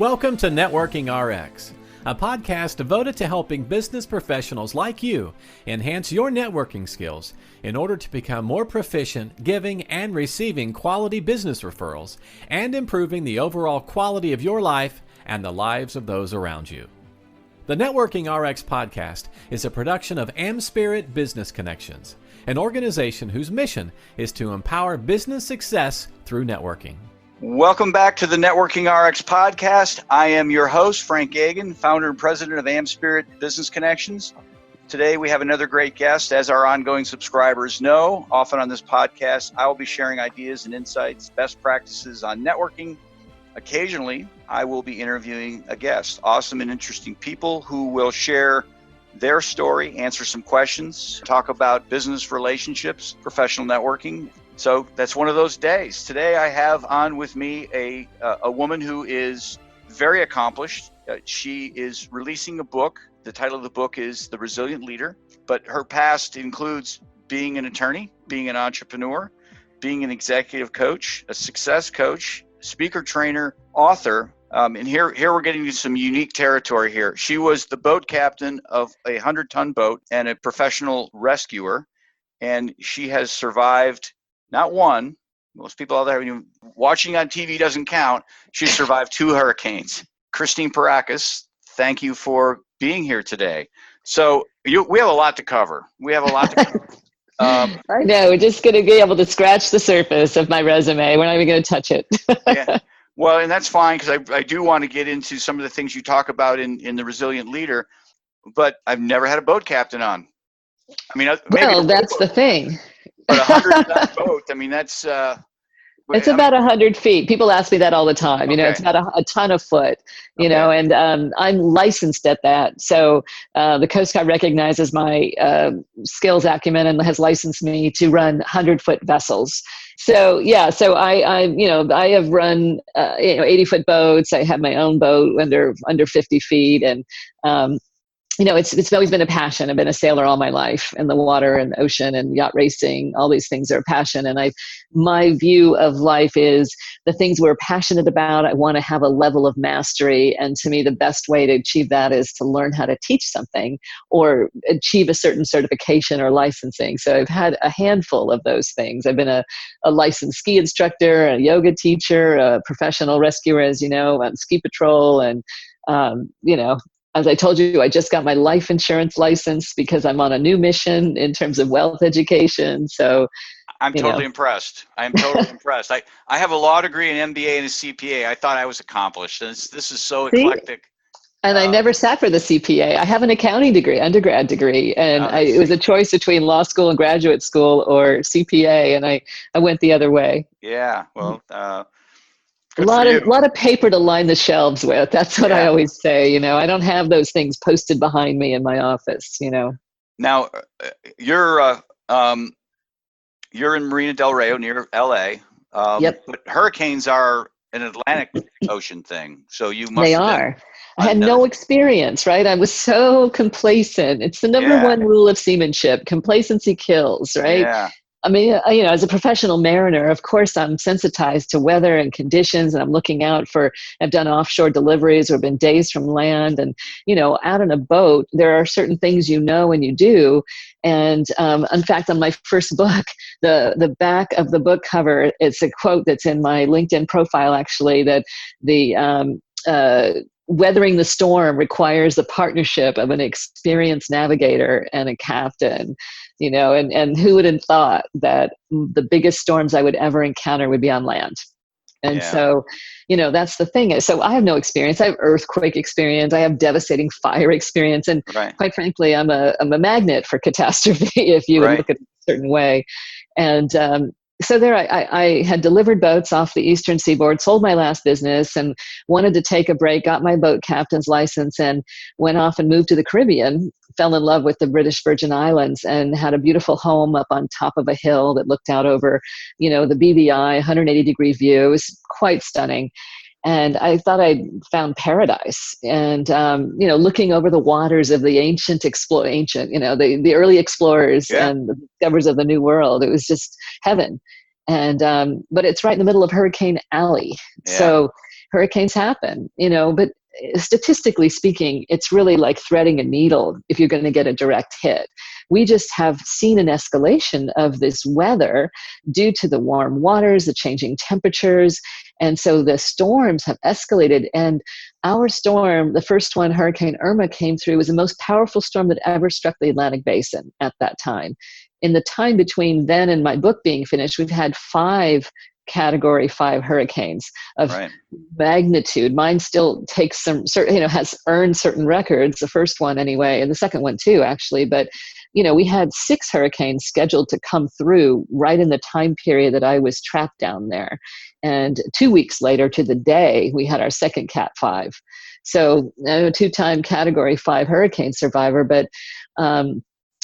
Welcome to Networking RX, a podcast devoted to helping business professionals like you enhance your networking skills in order to become more proficient giving and receiving quality business referrals and improving the overall quality of your life and the lives of those around you. The Networking RX podcast is a production of AmSpirit Business Connections, an organization whose mission is to empower business success through networking. Welcome back to the Networking RX podcast. I am your host, Frank Gagan, founder and president of AmSpirit Business Connections. Today we have another great guest. As our ongoing subscribers know, often on this podcast, I will be sharing ideas and insights, best practices on networking. Occasionally, I will be interviewing a guest, awesome and interesting people who will share their story, answer some questions, talk about business relationships, professional networking. So that's one of those days. Today I have on with me a woman who is very accomplished. She is releasing a book. The title of the book is The Resilient Leader, but her past includes being an attorney, being an entrepreneur, being an executive coach, a success coach, speaker trainer, author. And here we're getting to some unique territory here. She was the boat captain of a 100-ton boat and a professional rescuer, and she has survived not one. Most people out there watching on TV doesn't count. She survived 2 hurricanes. Christine Perakis, thank you for being here today. So we have a lot to cover. I know. We're just going to be able to scratch the surface of my resume. We're not even going to touch it. Yeah. Well, and that's fine because I do want to get into some of the things you talk about in The Resilient Leader, but I've never had a boat captain on. I mean, well, that's the thing. But 100-ton boat, I mean, that's... it's about 100 feet. People ask me that all the time. You know, it's about a ton of foot, you know, and I'm licensed at that. So the Coast Guard recognizes my skills acumen and has licensed me to run 100-foot vessels. So, yeah, so I have run, 80-foot boats. I have my own boat under 50 feet. And, it's always been a passion. I've been a sailor all my life, and the water and the ocean and yacht racing, all these things are a passion. And my view of life is the things we're passionate about, I want to have a level of mastery. And to me, the best way to achieve that is to learn how to teach something or achieve a certain certification or licensing. So I've had a handful of those things. I've been a licensed ski instructor, a yoga teacher, a professional rescuer, as you know, on ski patrol. And, as I told you, I just got my life insurance license because I'm on a new mission in terms of wealth education. So I'm totally impressed. I'm totally impressed. I have a law degree, an MBA, and a CPA. I thought I was accomplished. This is so eclectic. And I never sat for the CPA. I have an accounting degree, undergrad degree, and it was a choice between law school and graduate school or CPA, and I went the other way. Yeah, well, a lot of paper to line the shelves with. That's what I always say. I don't have those things posted behind me in my office. Now, you're in Marina del Rey near LA. Yep. But hurricanes are an Atlantic Ocean thing, so you must. They are. I had no experience, right? I was so complacent. It's the number one rule of seamanship: complacency kills, right? Yeah. I mean, as a professional mariner, of course, I'm sensitized to weather and conditions, and I'm looking out I've done offshore deliveries or been days from land. And, out on a boat, there are certain things when you do. And in fact, on my first book, the back of the book cover, it's a quote that's in my LinkedIn profile, actually, that weathering the storm requires the partnership of an experienced navigator and a captain. And who would have thought that the biggest storms I would ever encounter would be on land? And so, that's the thing. So I have no experience. I have earthquake experience. I have devastating fire experience. And quite frankly, I'm a magnet for catastrophe if you would look at it a certain way. And so there I had delivered boats off the Eastern Seaboard, sold my last business and wanted to take a break, got my boat captain's license and went off and moved to the Caribbean, fell in love with the British Virgin Islands and had a beautiful home up on top of a hill that looked out over, the BVI, 180-degree view. It was quite stunning. And I thought I'd found paradise. And, looking over the waters of the the early explorers and the discoverers of the New World, it was just heaven. And, but it's right in the middle of Hurricane Alley. So hurricanes happen, but statistically speaking, it's really like threading a needle if you're going to get a direct hit. We just have seen an escalation of this weather due to the warm waters, the changing temperatures. And so the storms have escalated. And our storm, the first one, Hurricane Irma, came through, was the most powerful storm that ever struck the Atlantic Basin at that time. In the time between then and my book being finished, we've had 5 Category 5 hurricanes of magnitude. Mine still takes some certain, has earned certain records, the first one anyway, and the second one too, actually. But, we had 6 hurricanes scheduled to come through right in the time period that I was trapped down there. And 2 weeks later to the day, we had our second Cat 5. So I'm a 2-time Category 5 hurricane survivor, but,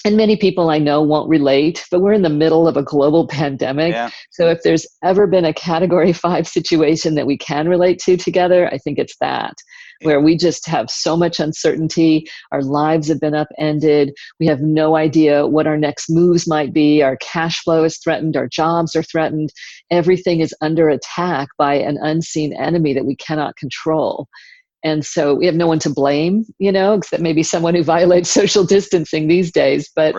and many people I know won't relate, but we're in the middle of a global pandemic. Yeah. So if there's ever been a Category 5 situation that we can relate to together, I think it's that, where we just have so much uncertainty. Our lives have been upended. We have no idea what our next moves might be. Our cash flow is threatened. Our jobs are threatened. Everything is under attack by an unseen enemy that we cannot control. And so we have no one to blame, except maybe someone who violates social distancing these days. But,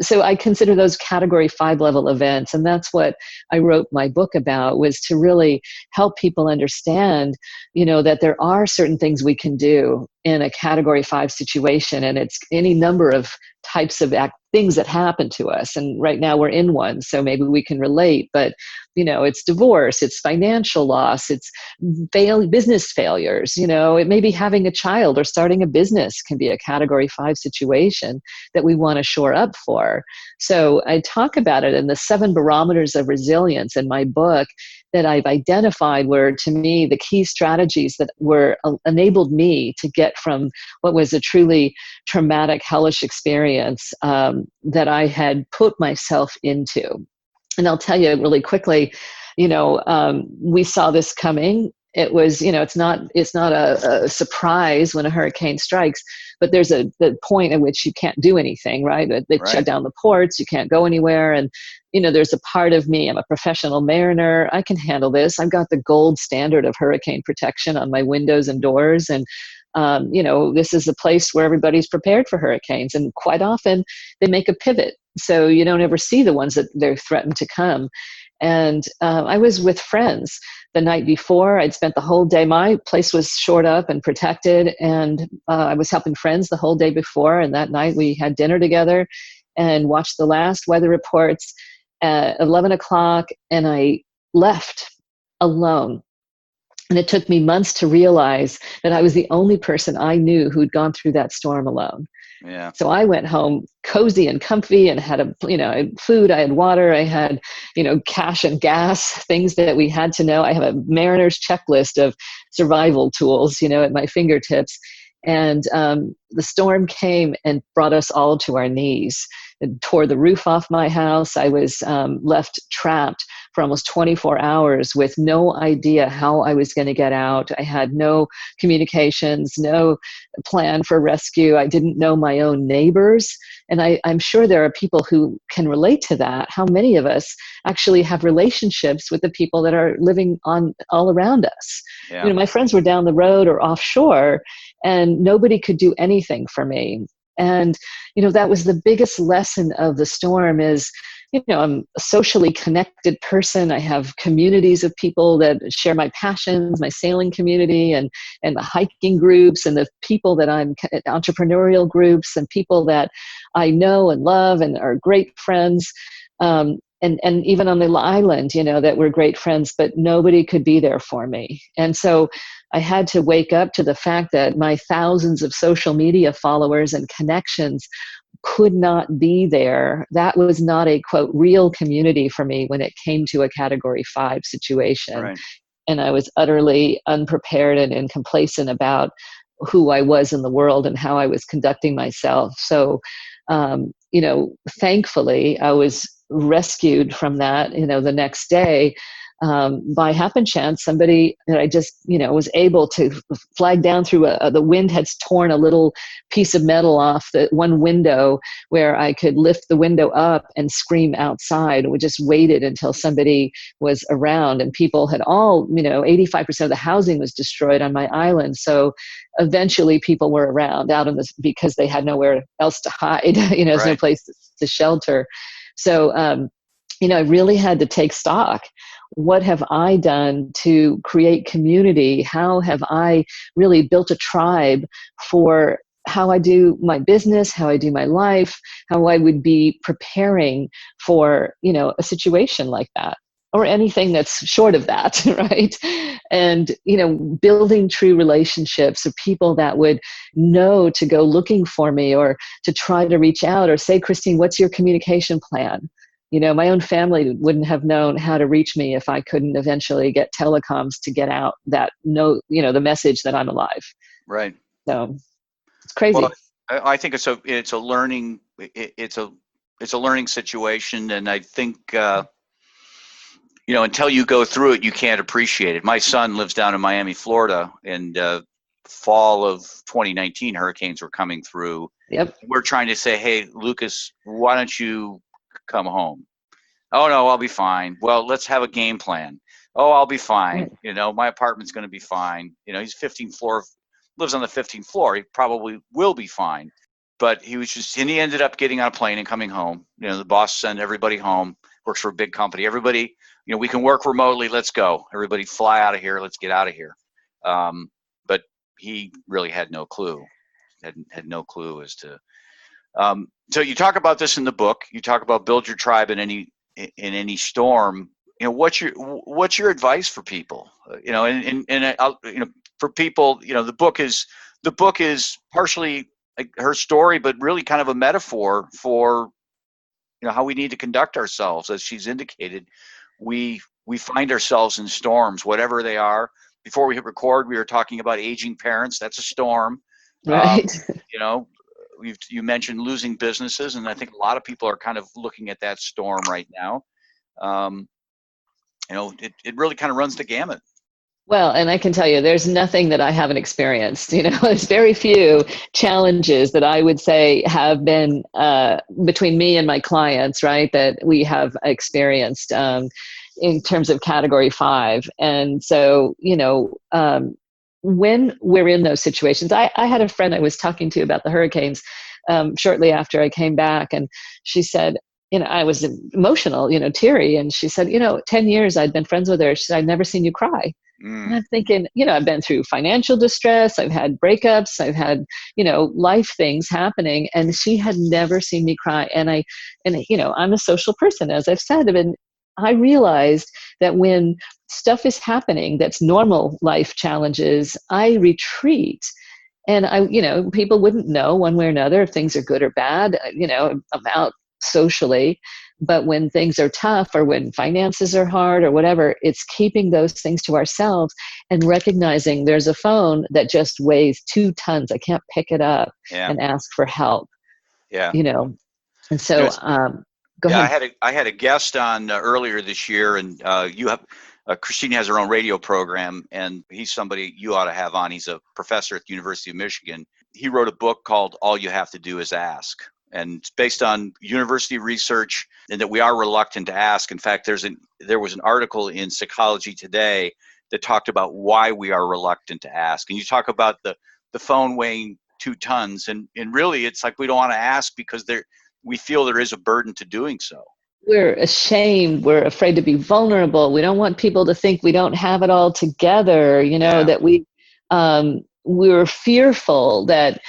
so I consider those Category 5 level events. And that's what I wrote my book about, was to really help people understand, that there are certain things we can do in a Category 5 situation. And it's any number of types of things that happen to us. And right now we're in one, so maybe we can relate. But, it's divorce, it's financial loss, it's business failures, it may be having a child or starting a business can be a Category 5 situation that we want to shore up for. So I talk about it in the 7 barometers of resilience in my book that I've identified were, to me, the key strategies that were enabled me to get from what was a truly traumatic, hellish experience that I had put myself into. And I'll tell you really quickly, we saw this coming. It was, it's not a surprise when a hurricane strikes, but there's the point at which you can't do anything, right? They shut down the ports, you can't go anywhere. And, there's a part of me, I'm a professional mariner, I can handle this. I've got the gold standard of hurricane protection on my windows and doors. And, this is a place where everybody's prepared for hurricanes. And quite often they make a pivot. So you don't ever see the ones that they're threatened to come. And I was with friends the night before. I'd spent the whole day. My place was shored up and protected. And I was helping friends the whole day before. And that night we had dinner together and watched the last weather reports at 11 o'clock. And I left alone. And it took me months to realize that I was the only person I knew who'd gone through that storm alone. Yeah. So I went home cozy and comfy and had I had food, I had water, I had, cash and gas, things that we had to know. I have a mariner's checklist of survival tools, at my fingertips. And the storm came and brought us all to our knees. It tore the roof off my house. I was left trapped for almost 24 hours with no idea how I was going to get out. I had no communications, no plan for rescue. I didn't know my own neighbors. And I'm sure there are people who can relate to that. How many of us actually have relationships with the people that are living all around us? Yeah. My friends were down the road or offshore, and nobody could do anything for me. And, that was the biggest lesson of the storm is, I'm a socially connected person. I have communities of people that share my passions, my sailing community and the hiking groups and the people that I'm entrepreneurial groups and people that I know and love and are great friends. And even on the island, that we're great friends, but nobody could be there for me. And so I had to wake up to the fact that my thousands of social media followers and connections could not be there. That was not a, quote, real community for me when it came to a Category 5 situation. Right. And I was utterly unprepared and complacent about who I was in the world and how I was conducting myself. So, thankfully, I was rescued from that, the next day. by happen chance, somebody that I just, was able to flag down through the wind had torn a little piece of metal off the one window where I could lift the window up and scream outside. We just waited until somebody was around, and people had all, 85% of the housing was destroyed on my island. So eventually people were around out in this because they had nowhere else to hide. There's no place to shelter. So, I really had to take stock. What have I done to create community? How have I really built a tribe for how I do my business, how I do my life, how I would be preparing for, a situation like that, or anything that's short of that, right? And, building true relationships of people that would know to go looking for me or to try to reach out or say, Christine, what's your communication plan? My own family wouldn't have known how to reach me if I couldn't eventually get telecoms to get out that the message that I'm alive. Right. So it's crazy. Well, I think it's a learning situation, and I think until you go through it, you can't appreciate it. My son lives down in Miami, Florida, and fall of 2019 hurricanes were coming through. Yep. We're trying to say, hey, Lucas, why don't you come home? Oh no, I'll be fine. Well, let's have a game plan. Oh, I'll be fine. Right. My apartment's going to be fine. He's 15th floor, lives on the 15th floor. He probably will be fine. But he ended up getting on a plane and coming home. The boss sent everybody home, works for a big company. Everybody, we can work remotely. Let's go. Everybody fly out of here. Let's get out of here. But he really had no clue. Had no clue as to. So you talk about this in the book. You talk about build your tribe in any storm. What's your advice for people? For people, the book is partially her story, but really kind of a metaphor for how we need to conduct ourselves. As she's indicated, we find ourselves in storms, whatever they are. Before we hit record, we were talking about aging parents. That's a storm. Right. You mentioned losing businesses, and I think a lot of people are kind of looking at that storm right now. It really kind of runs the gamut. Well, and I can tell you, there's nothing that I haven't experienced. There's very few challenges that I would say have been between me and my clients, right, that we have experienced in terms of Category 5. And so, when we're in those situations, I had a friend I was talking to about the hurricanes shortly after I came back, and she said, I was emotional, teary, and she said, 10 years I'd been friends with her. She said, I've never seen you cry. And I'm thinking, I've been through financial distress, I've had breakups, I've had, life things happening, and she had never seen me cry. And I'm a social person, as I've said, and I realized that when stuff is happening that's normal life challenges, I retreat. And people wouldn't know one way or another if things are good or bad, I'm out socially. But when things are tough, or when finances are hard, or whatever, it's keeping those things to ourselves and recognizing there's a phone that just weighs 2 tons. I can't pick it up and ask for help. Yeah. And so go ahead. I had a guest on earlier this year, and Christine has her own radio program, and he's somebody you ought to have on. He's a professor at the University of Michigan. He wrote a book called All You Have to Do Is Ask. And it's based on university research, and that we are reluctant to ask. In fact, there was an article in Psychology Today that talked about why we are reluctant to ask. And you talk about the phone weighing 2 tons, and really it's like we don't want to ask because we feel there is a burden to doing so. We're ashamed. We're afraid to be vulnerable. We don't want people to think we don't have it all together, that we were fearful that,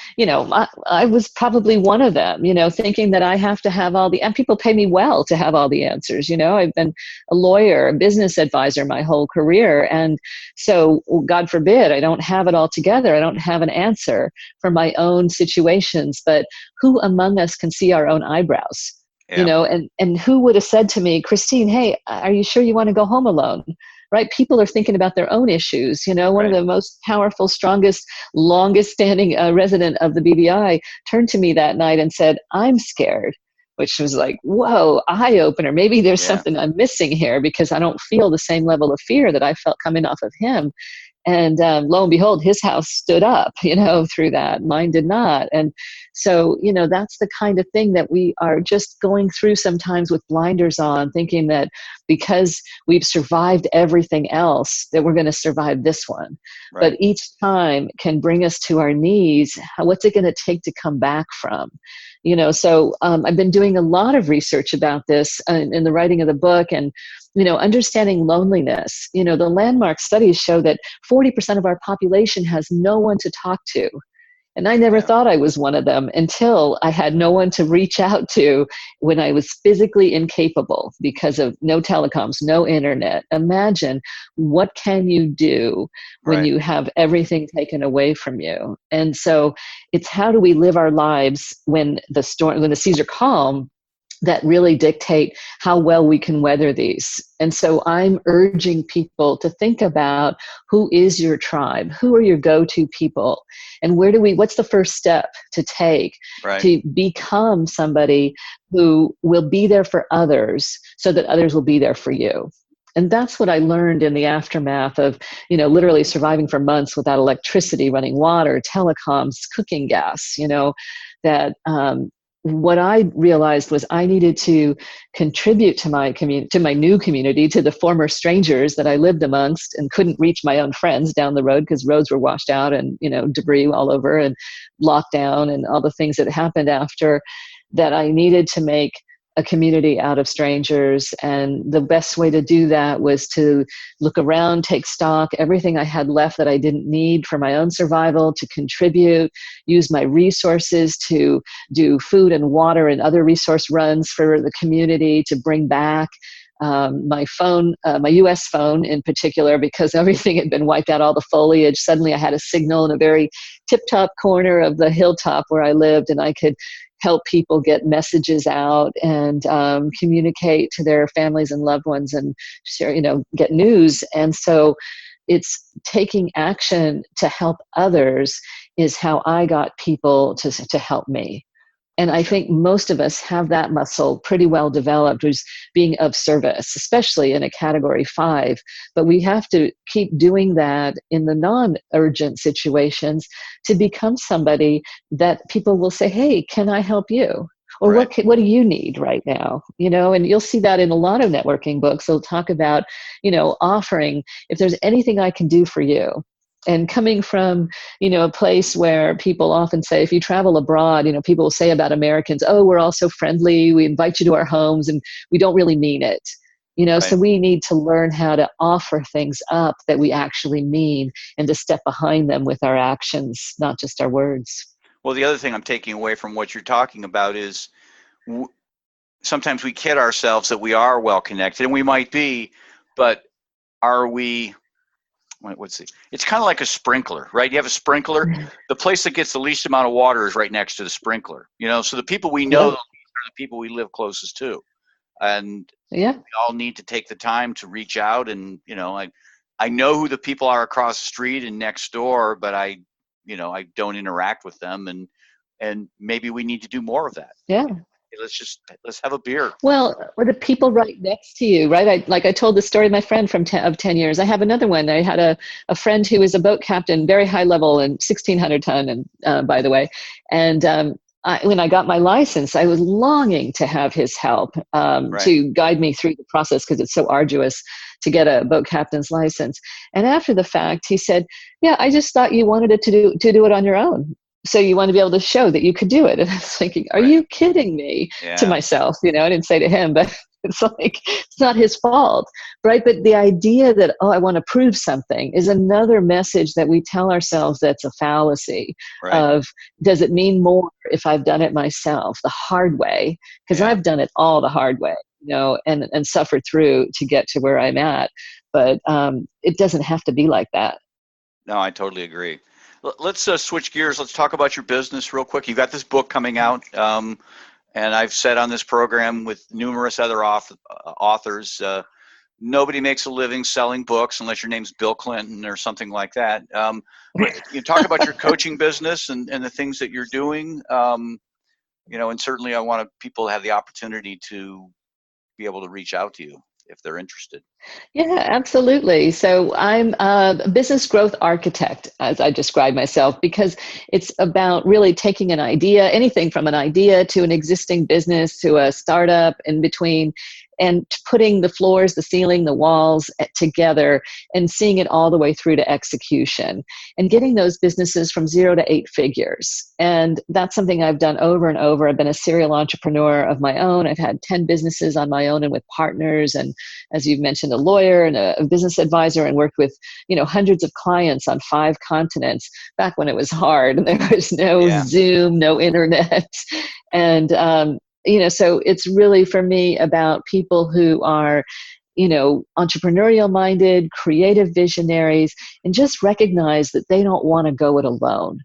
I was probably one of them, thinking that I have to have and people pay me well to have all the answers. I've been a lawyer, a business advisor my whole career. And so, God forbid, I don't have it all together. I don't have an answer for my own situations, but who among us can see our own eyebrows? Yeah. And who would have said to me, Christine, hey, are you sure you want to go home alone? Right? People are thinking about their own issues. One of the most powerful, strongest, longest standing resident of the BVI turned to me that night and said, I'm scared. which was like, whoa, eye opener. Maybe there's something I'm missing here because I don't feel the same level of fear that I felt coming off of him. And lo and behold, his house stood up, through that. Mine did not. And so, that's the kind of thing that we are just going through sometimes with blinders on, thinking that because we've survived everything else, that we're going to survive this one. Right. But each time can bring us to our knees. What's it going to take to come back from? So I've been doing a lot of research about this in the writing of the book, and understanding loneliness. The landmark studies show that 40% of our population has no one to talk to. And I never thought I was one of them until I had no one to reach out to when I was physically incapable because of no telecoms, no internet. Imagine, what can you do when you have everything taken away from you? And so it's, how do we live our lives when the seas are calm, that really dictate how well we can weather these. And so I'm urging people to think about, who is your tribe? Who are your go-to people? And what's the first step to take to become somebody who will be there for others so that others will be there for you? And that's what I learned in the aftermath of, literally surviving for months without electricity, running water, telecoms, cooking gas, that what I realized was I needed to contribute to my community, to my new community, to the former strangers that I lived amongst and couldn't reach my own friends down the road because roads were washed out and, debris all over and lockdown and all the things that happened after that. I needed to make a community out of strangers. And the best way to do that was to look around, take stock, everything I had left that I didn't need for my own survival, to contribute, use my resources to do food and water and other resource runs for the community, to bring back my phone, my US phone in particular, because everything had been wiped out, all the foliage. Suddenly I had a signal in a very tip-top corner of the hilltop where I lived, and I could help people get messages out and communicate to their families and loved ones and share, get news. And so it's taking action to help others is how I got people to help me. And I think most of us have that muscle pretty well developed, which is being of service, especially in a category 5. But we have to keep doing that in the non-urgent situations to become somebody that people will say, hey, can I help you? Or what do you need right now? And you'll see that in a lot of networking books. They'll talk about, offering, if there's anything I can do for you. And coming from, a place where people often say, if you travel abroad, people will say about Americans, oh, we're all so friendly, we invite you to our homes, and we don't really mean it. So we need to learn how to offer things up that we actually mean and to step behind them with our actions, not just our words. Well, the other thing I'm taking away from what you're talking about is sometimes we kid ourselves that we are well connected, and we might be, but are we? It's kind of like a sprinkler, right? You have a sprinkler. The place that gets the least amount of water is right next to the sprinkler, so the people we know are the people we live closest to. And we all need to take the time to reach out. And, I know who the people are across the street and next door, but I don't interact with them. And maybe we need to do more of that. Yeah. Let's have a beer. Well, or the people right next to you, right? I told the story of my friend of 10 years. I have another one. I had a friend who was a boat captain, very high level and 1,600 ton, and by the way. And when I got my license, I was longing to have his help to guide me through the process, because it's so arduous to get a boat captain's license. And after the fact, he said, yeah, I just thought you wanted to do it on your own. So you want to be able to show that you could do it. And I was thinking, are you kidding me? To myself, I didn't say to him, but it's like, it's not his fault, right? But the idea that, I want to prove something is another message that we tell ourselves that's a fallacy of, does it mean more if I've done it myself the hard way? Because I've done it all the hard way, and suffered through to get to where I'm at. But it doesn't have to be like that. No, I totally agree. Let's switch gears. Let's talk about your business real quick. You got this book coming out, and I've said on this program with numerous other authors, nobody makes a living selling books unless your name's Bill Clinton or something like that. You talk about your coaching business and the things that you're doing. And certainly I want people to have the opportunity to be able to reach out to you if they're interested. Yeah, absolutely. So I'm a business growth architect, as I describe myself, because it's about really taking an idea, anything from an idea to an existing business to a startup in between, and putting the floors, the ceiling, the walls together and seeing it all the way through to execution and getting those businesses from 0 to 8 figures. And that's something I've done over and over. I've been a serial entrepreneur of my own. I've had 10 businesses on my own and with partners. And as you've mentioned, a lawyer and a business advisor, and worked with, hundreds of clients on 5 continents back when it was hard and there was no Zoom, no internet. And, so it's really for me about people who are, entrepreneurial minded, creative visionaries, and just recognize that they don't want to go it alone.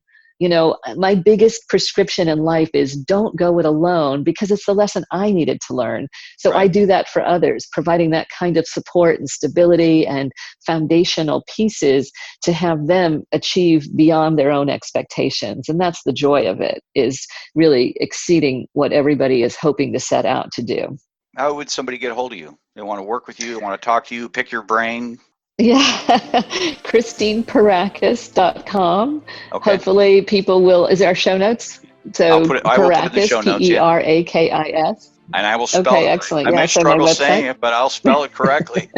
My biggest prescription in life is don't go it alone, because it's the lesson I needed to learn. So I do that for others, providing that kind of support and stability and foundational pieces to have them achieve beyond their own expectations. And that's the joy of it, is really exceeding what everybody is hoping to set out to do. How would somebody get a hold of you? They want to work with you, they want to talk to you, pick your brain? Yeah, ChristinePerakis.com. Okay. Hopefully people will, is there show notes? So I will put it in the show notes, Perakis. And I will spell it. Okay, excellent. I may struggle saying it, but I'll spell it correctly.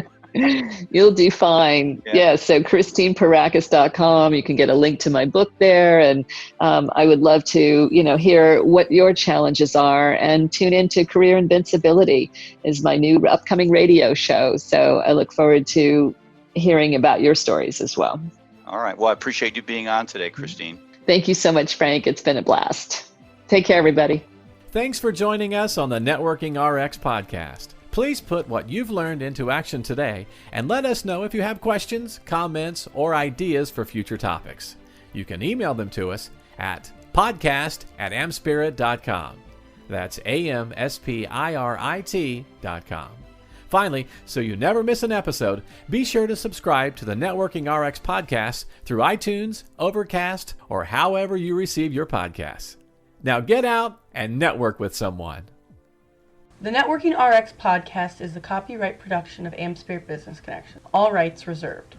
You'll do fine. Yeah, so ChristinePerakis.com. You can get a link to my book there. And I would love to, hear what your challenges are, and tune into Career Invincibility is my new upcoming radio show. So I look forward to hearing about your stories as well. All right. Well, I appreciate you being on today, Christine. Thank you so much, Frank. It's been a blast. Take care, everybody. Thanks for joining us on the Networking RX podcast. Please put what you've learned into action today and let us know if you have questions, comments, or ideas for future topics. You can email them to us at podcast@amspirit.com. That's AmSpirit.com. Finally, so you never miss an episode, be sure to subscribe to the Networking RX podcast through iTunes, Overcast, or however you receive your podcasts. Now get out and network with someone. The Networking RX podcast is the copyright production of AmSpirit Business Connection. All rights reserved.